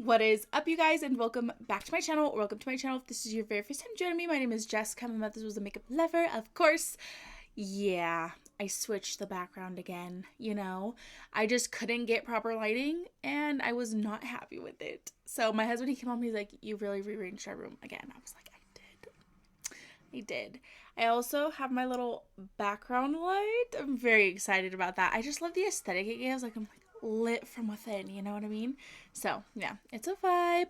What is up, you guys, and welcome back to my channel, or welcome to my channel if this is your very first time joining me. My name is Jessica. My mother was a makeup lover, of course. Yeah, I switched the background again, you know. I just couldn't get proper lighting, and I was not happy with it. So my husband, he came home, he's like, you really rearranged our room again. I was like, I did. I also have my little background light. I'm very excited about that. I just love the aesthetic it gives. I'm like lit from within, you know what I mean? So yeah, it's a vibe.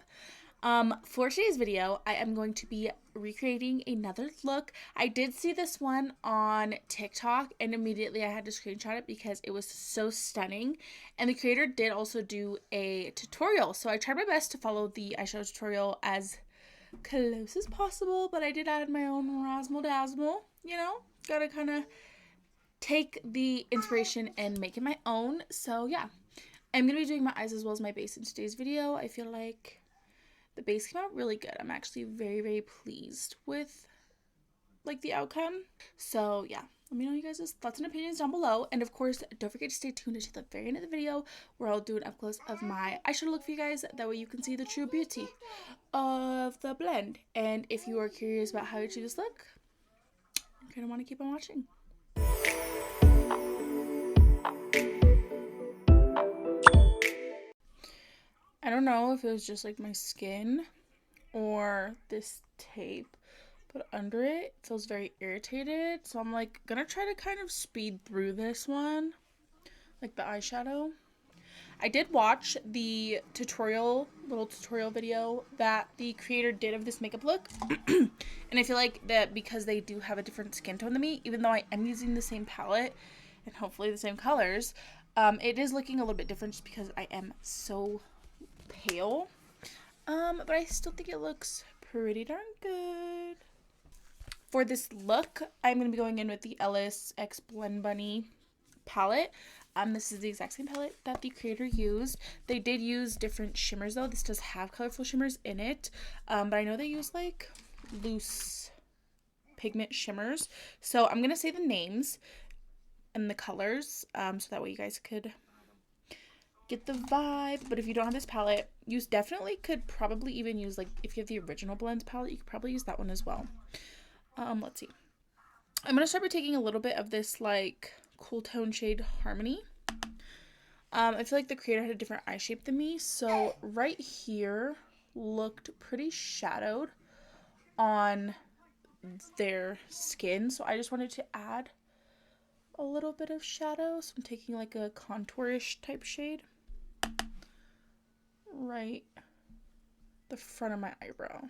For today's video, I am going to be recreating another look. I did see this one on TikTok and immediately I had to screenshot it because it was so stunning. And the creator did also do a tutorial. So I tried my best to follow the eyeshadow tutorial as close as possible, but I did add my own razzle dazzle, you know? Gotta kind of take the inspiration and make it my own. So yeah, I'm gonna be doing my eyes as well as my base in today's video. I feel like the base came out really good. I'm actually very pleased with like the outcome. So yeah, let me know you guys' thoughts and opinions down below, and of course don't forget to stay tuned until the very end of the video where I'll do an up close of my eyeshadow look for you guys. That way you can see the true beauty of the blend. And if you are curious about how to do this look, you're gonna want to keep on watching. I don't know if it was just like my skin or this tape, but under it feels very irritated. So I'm like gonna try to kind of speed through this one, like the eyeshadow. I did watch the little tutorial video that the creator did of this makeup look. And I feel like that because they do have a different skin tone than me, even though I am using the same palette and hopefully the same colors, it is looking a little bit different just because I am so pale. But I still think it looks pretty darn good. For this look, I'm going to be going in with the Ellis X Blend Bunny palette. This is the exact same palette that the creator used. They did use different shimmers though. This does have colorful shimmers in it. But I know they use like loose pigment shimmers. So I'm going to say the names and the colors so that way you guys could get the vibe. But if you don't have this palette, you definitely could probably even use, like, if you have the original blends palette, you could probably use that one as well. Let's see. I'm gonna start by taking a little bit of this like cool tone shade Harmony. I feel like the creator had a different eye shape than me, so right here looked pretty shadowed on their skin, so I just wanted to add a little bit of shadow. So I'm taking like a contourish type shade right the front of my eyebrow,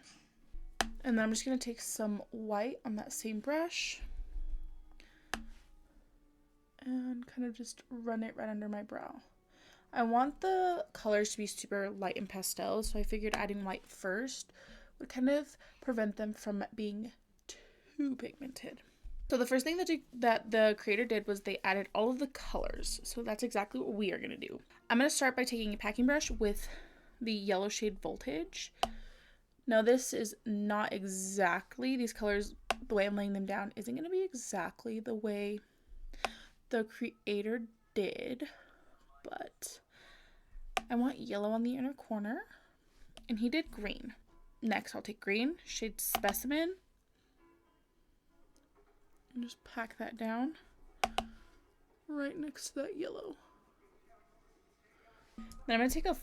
and then I'm just going to take some white on that same brush and kind of just run it right under my brow. I want the colors to be super light and pastel, so I figured adding white first would kind of prevent them from being too pigmented. So the first thing that the creator did was they added all of the colors, so that's exactly what we are going to do. I'm going to start by taking a packing brush with the yellow shade Voltage. Now this is not exactly, these colors, the way I'm laying them down isn't going to be exactly the way the creator did, but I want yellow on the inner corner, and he did green. Next I'll take green, shade Specimen, and just pack that down right next to that yellow. Then I'm going to take a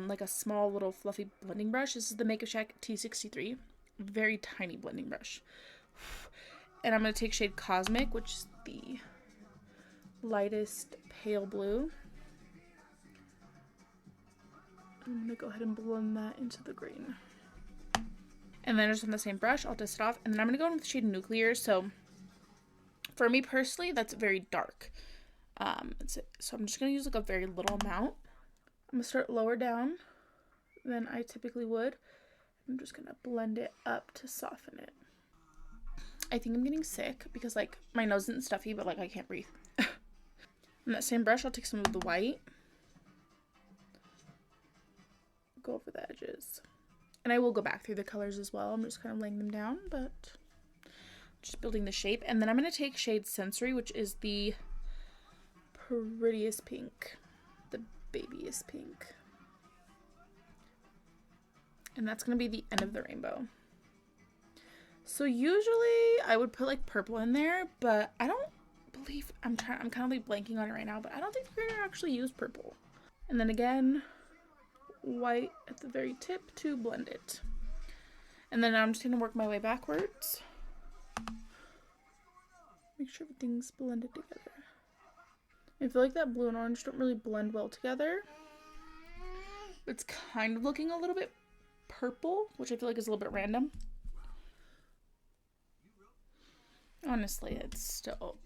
like a small little fluffy blending brush. This is the Makeup Shack T63. Very tiny blending brush. And I'm going to take shade Cosmic, which is the lightest pale blue. I'm going to go ahead and blend that into the green. And then just on the same brush, I'll dust it off. And then I'm going to go in with shade Nuclear. So for me personally, that's very dark. So I'm just going to use like a very little amount. I'm going to start lower down than I typically would. I'm just going to blend it up to soften it. I think I'm getting sick because like my nose isn't stuffy, but like I can't breathe. On that same brush, I'll take some of the white. Go over the edges. And I will go back through the colors as well. I'm just kind of laying them down, but just building the shape. And then I'm going to take shade Sensory, which is the prettiest pink. The babyest pink. And that's going to be the end of the rainbow. So usually I would put like purple in there, but I don't believe, I'm kind of like blanking on it right now, but I don't think the creator actually used purple. And then again, white at the very tip to blend it. And then I'm just going to work my way backwards. Make sure everything's blended together. I feel like that blue and orange don't really blend well together. It's kind of looking a little bit purple, which I feel like is a little bit random. Honestly, it's still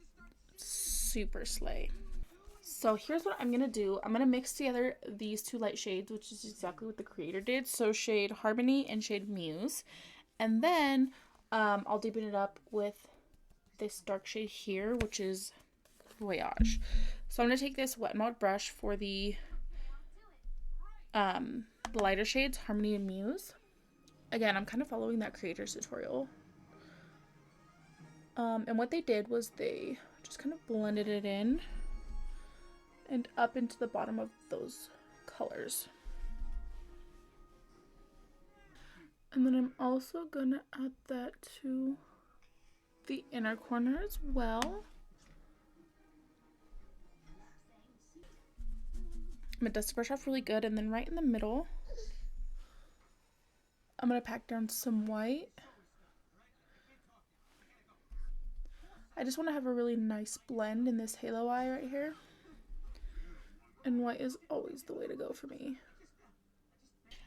super slay. So here's what I'm going to do. I'm going to mix together these two light shades, which is exactly what the creator did. So shade Harmony and shade Muse. And then I'll deepen it up with this dark shade here, which is Voyage. So I'm going to take this Wet n Wild brush for the lighter shades, Harmony and Muse. Again, I'm kind of following that creator's tutorial. And what they did was they just kind of blended it in and up into the bottom of those colors. And then I'm also gonna add that to the inner corner as well. I'm gonna dust the brush off really good, and then right in the middle, I'm gonna pack down some white. I just want to have a really nice blend in this halo eye right here. And white is always the way to go for me.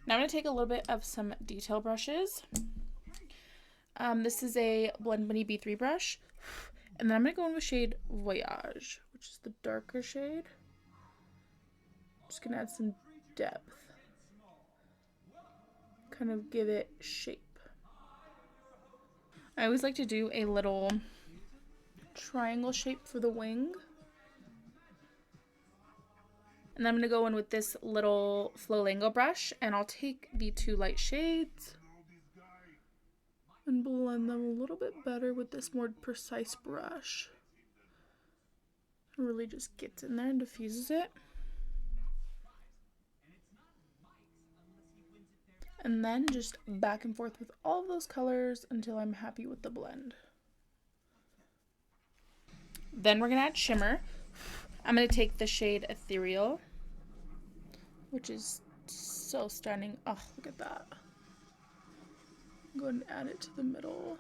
Now I'm going to take a little bit of some detail brushes. This is a Blend Bunny B3 brush. And then I'm going to go in with shade Voyage, which is the darker shade. Just going to add some depth. Kind of give it shape. I always like to do a little triangle shape for the wing. And then I'm going to go in with this little Flolango brush, and I'll take the two light shades and blend them a little bit better with this more precise brush. It really just gets in there and diffuses it. And then just back and forth with all of those colors until I'm happy with the blend. Then we're going to add shimmer. I'm going to take the shade Ethereal, which is so stunning. Oh, look at that. I'm going to add it to the middle.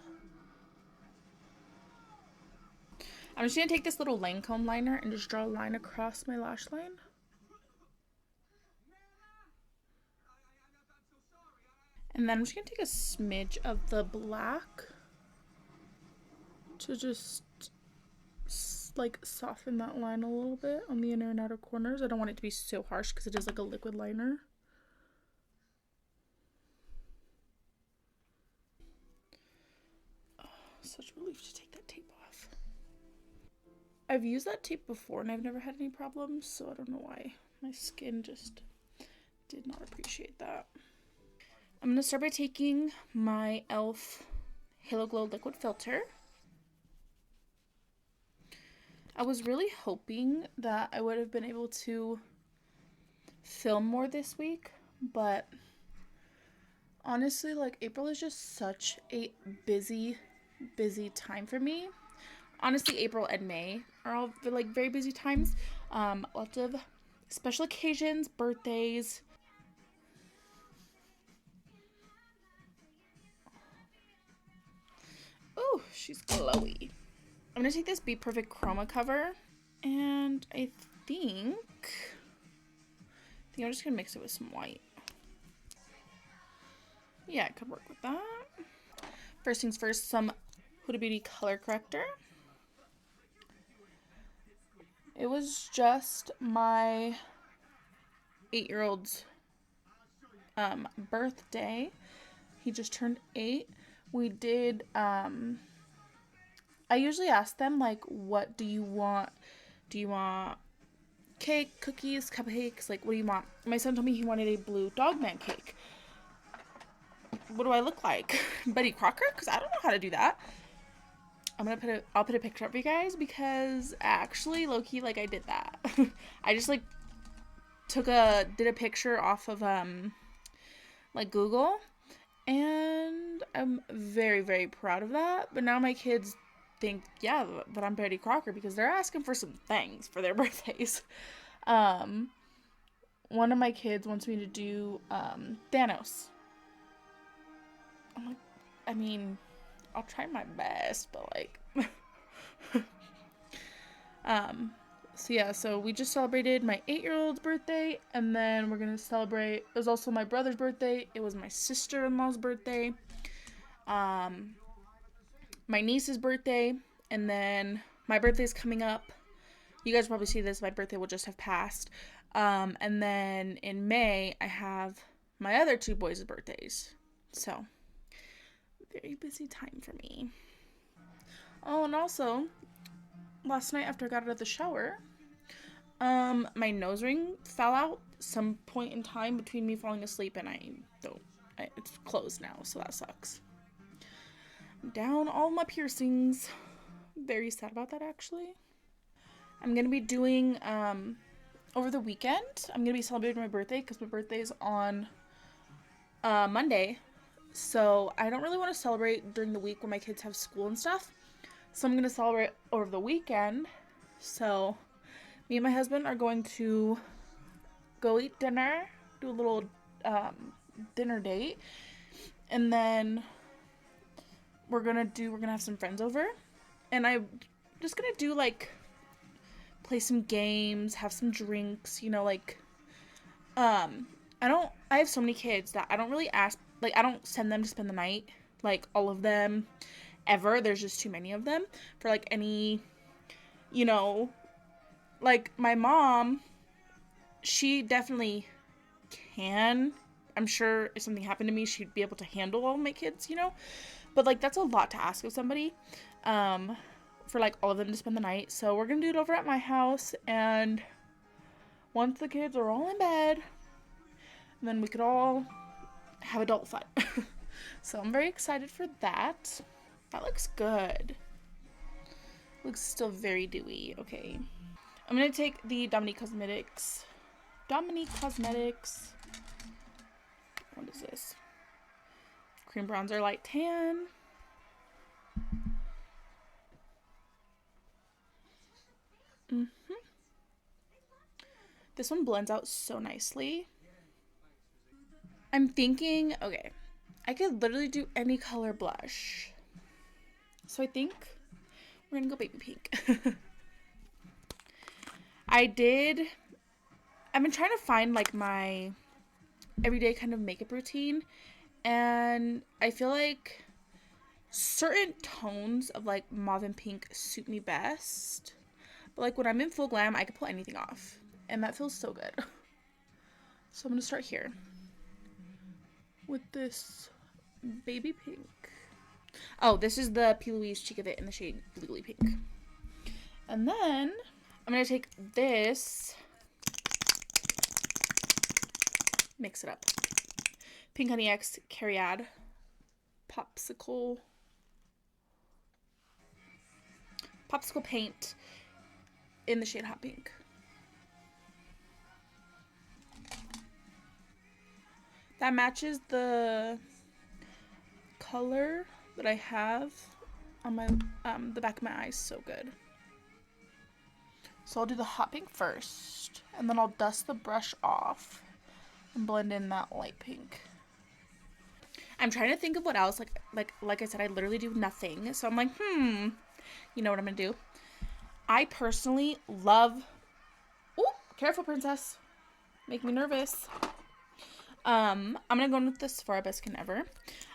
I'm just going to take this little Lancome liner and just draw a line across my lash line. And then I'm just going to take a smidge of the black to just like soften that line a little bit on the inner and outer corners. I don't want it to be so harsh because it is like a liquid liner. Oh, such a relief to take that tape off. I've used that tape before and I've never had any problems, so I don't know why. My skin just did not appreciate that. I'm going to start by taking my e.l.f. Halo Glow Liquid Filter. I was really hoping that I would have been able to film more this week, but honestly, like, April is just such a busy time for me. Honestly, April and May are all like very busy times. Lots of special occasions, birthdays. Oh, she's glowy. I'm going to take this BPerfect Chroma cover, and I think I'm just going to mix it with some white. Yeah, it could work with that. First things first, some Huda Beauty color corrector. It was just my 8-year-old's birthday. He just turned 8. We did, I usually ask them, like, what do you want? Do you want cake, cookies, cupcakes? Like, what do you want? My son told me he wanted a blue Dogman cake. What do I look like? Betty Crocker? Because I don't know how to do that. I'll put a picture up for you guys, because actually, low-key, like, I did that. I just, like, did a picture off of, like, Google, And I'm very, very proud of that. But now my kids think, yeah, that I'm Betty Crocker because they're asking for some things for their birthdays. Um, one of my kids wants me to do Thanos. I'm like, I mean, I'll try my best, but like, so yeah, so we just celebrated my 8-year-old's birthday, and then we're gonna celebrate. It was also my brother's birthday. It was my sister-in-law's birthday. My niece's birthday, and then my birthday's coming up. You guys probably see this. My birthday will just have passed. And then in May, I have my other 2 boys' birthdays. So, very busy time for me. Oh, and also, last night after I got out of the shower, my nose ring fell out some point in time between me falling asleep and it's closed now, so that sucks. Down all my piercings. Very sad about that, actually. I'm gonna be doing over the weekend. I'm gonna be celebrating my birthday because my birthday is on Monday, so I don't really want to celebrate during the week when my kids have school and stuff. So I'm gonna celebrate over the weekend. So me and my husband are going to go eat dinner, do a little dinner date, and then we're gonna have some friends over, and I'm just gonna do like play some games, have some drinks, you know, like I have so many kids that I don't really ask, like I don't send them to spend the night, like all of them ever. There's just too many of them for like any, you know, like my mom, she definitely can. I'm sure if something happened to me, she'd be able to handle all my kids, you know? But like that's a lot to ask of somebody. For like all of them to spend the night. So we're gonna do it over at my house, and once the kids are all in bed, then we could all have adult fun. So I'm very excited for that. That looks good. Looks still very dewy. Okay. I'm gonna take the Dominique Cosmetics. What is this? Cream bronzer light tan. This one blends out so nicely. I'm thinking, okay, I could literally do any color blush. So I think we're gonna go baby pink. I've been trying to find like my everyday kind of makeup routine, and I feel like certain tones of like mauve and pink suit me best. But like when I'm in full glam, I can pull anything off, and that feels so good. So I'm gonna start here with this baby pink. Oh, this is the Plouise Cheek of It in the shade Bluely Pink. And then I'm gonna take this, mix it up. Pink NYX Cariad popsicle paint in the shade Hot Pink. That matches the color that I have on my the back of my eyes so good. So I'll do the hot pink first, and then I'll dust the brush off and blend in that light pink. I'm trying to think of what else. Like I said, I literally do nothing. So I'm like, you know what I'm gonna do? I personally love. Ooh, careful, princess. Make me nervous. I'm gonna go in with the Sephora Best Skin Ever.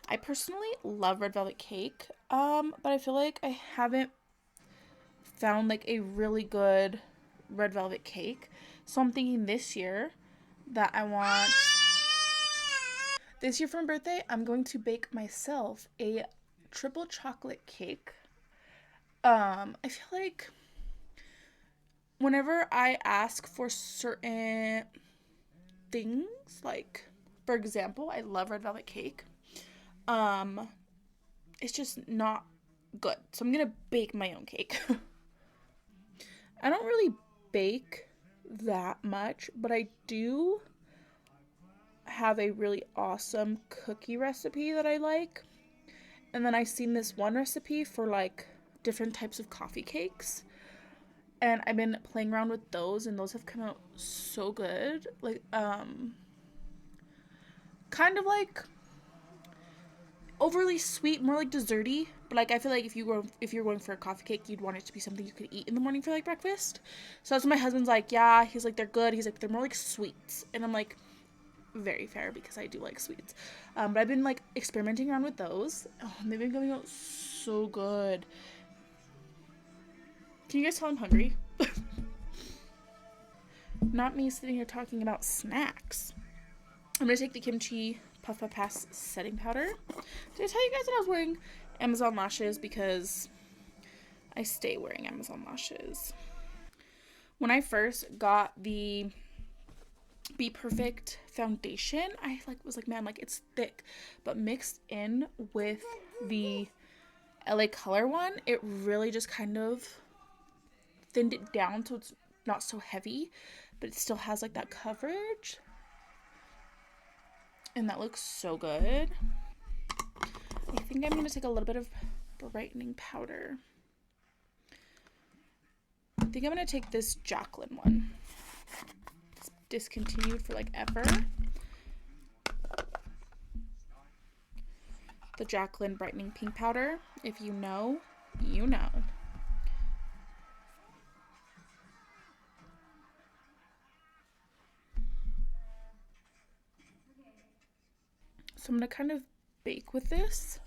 I personally love Red Velvet Cake, but I feel like I haven't found like a really good red velvet cake. So I'm thinking this year that this year for my birthday, I'm going to bake myself a triple chocolate cake. I feel like whenever I ask for certain things, like for example, I love red velvet cake. It's just not good. So I'm gonna bake my own cake. I don't really bake that much, but I do have a really awesome cookie recipe that I like. And then I seen this one recipe for like different types of coffee cakes. And I've been playing around with those, and those have come out so good. Like, kind of like overly sweet, more like desserty. But like, I feel like if you're going for a coffee cake, you'd want it to be something you could eat in the morning for like breakfast. So that's what my husband's like. Yeah, he's like, they're good. He's like, they're more like sweets, and I'm like, very fair, because I do like sweets. But I've been like experimenting around with those. Oh, and they've been coming out so good. Can you guys tell I'm hungry? Not me sitting here talking about snacks. I'm gonna take the KimChi Puff Up Pass setting powder. Did I tell you guys that I was wearing Amazon lashes? Because I stay wearing Amazon lashes. When I first got the BPerfect foundation, I was like, man, like it's thick, but mixed in with the LA Color one, it really just kind of thinned it down so it's not so heavy, but it still has like that coverage. And that looks so good. I think I'm going to take a little bit of brightening powder. I think I'm going to take this Jaclyn one. It's discontinued for like ever. The Jaclyn brightening pink powder. If you know, you know. So I'm going to kind of bake with this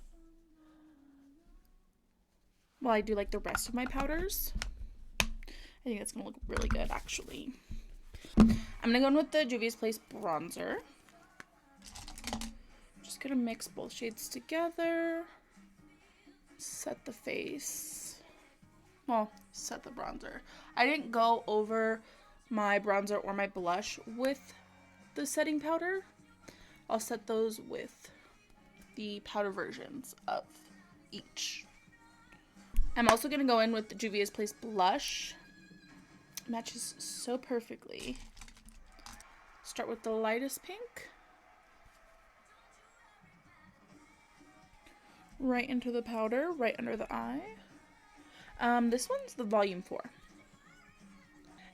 while I do like the rest of my powders. I think it's going to look really good, actually. I'm going to go in with the Juvia's Place bronzer. Just going to mix both shades together. Set the face. Well, set the bronzer. I didn't go over my bronzer or my blush with the setting powder. I'll set those with the powder versions of each. I'm also going to go in with the Juvia's Place blush. Matches so perfectly. Start with the lightest pink. Right into the powder, right under the eye. This one's the volume 4.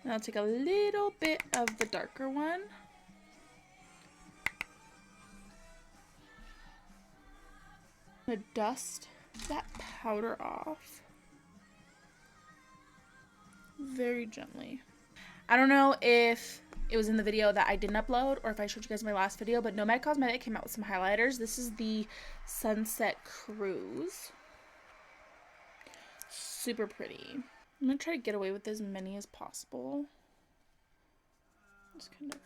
And I'll take a little bit of the darker one. I'm gonna dust that powder off very gently. I don't know if it was in the video that I didn't upload or if I showed you guys my last video, but Nomad Cosmetic came out with some highlighters. This is the Sunset Cruise. Super pretty. I'm gonna try to get away with as many as possible. Just kind of.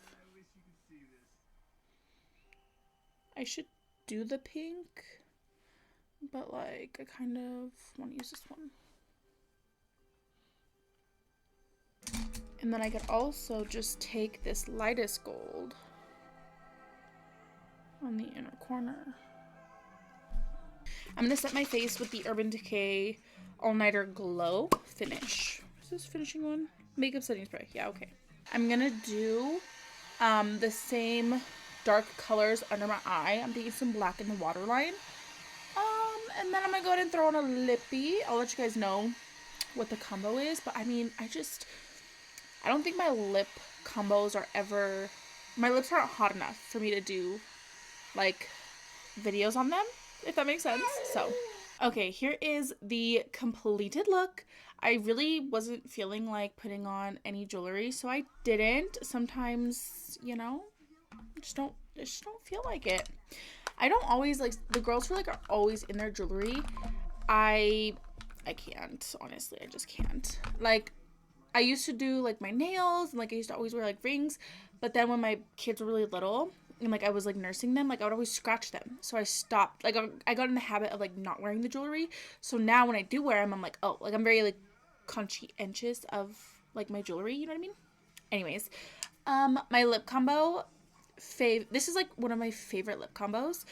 I should do the pink, but like I kind of want to use this one. And then I could also just take this lightest gold on the inner corner. I'm going to set my face with the Urban Decay All Nighter Glow Finish. Is this finishing one? Makeup setting spray. Yeah, okay. I'm going to do the same dark colors under my eye. I'm taking some black in the waterline. And then I'm going to go ahead and throw on a lippy. I'll let you guys know what the combo is. But I mean, I don't think my lip combos are ever... My lips aren't hot enough for me to do, like, videos on them, if that makes sense. So, okay, here is the completed look. I really wasn't feeling like putting on any jewelry, so I didn't. Sometimes, you know, I just don't feel like it. I don't always, like, the girls who, like, are always in their jewelry. I can't, honestly. I just can't. Like, I used to do, like, my nails, and, like, I used to always wear, like, rings, but then when my kids were really little, and, like, I was, like, nursing them, like, I would always scratch them, so I stopped, like, I got in the habit of, like, not wearing the jewelry, so now when I do wear them, I'm like, oh, like, I'm very, like, conscientious of, like, my jewelry, you know what I mean? Anyways, my lip combo, this is, like, one of my favorite lip combos.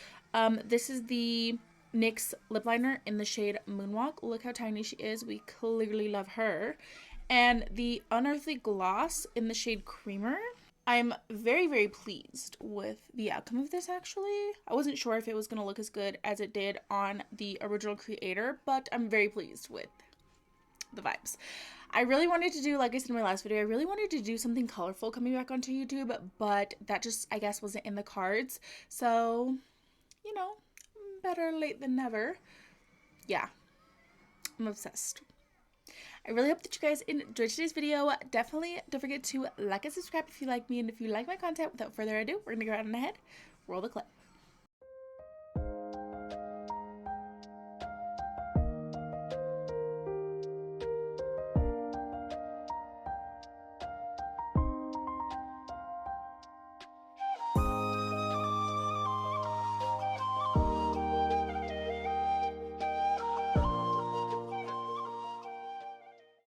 This is the NYX lip liner in the shade Moonwalk. Look how tiny she is. We clearly love her. And the Unearthly gloss in the shade Creamer. I'm very, very pleased with the outcome of this, actually. I wasn't sure if it was going to look as good as it did on the original creator, but I'm very pleased with the vibes. I really wanted to do, like I said in my last video, I really wanted to do something colorful coming back onto YouTube, but that just, I guess, wasn't in the cards. So, you know, better late than never. Yeah, I'm obsessed. I really hope that you guys enjoyed today's video. Definitely don't forget to like and subscribe if you like me, and if you like my content. Without further ado, we're gonna go out and ahead, roll the clip.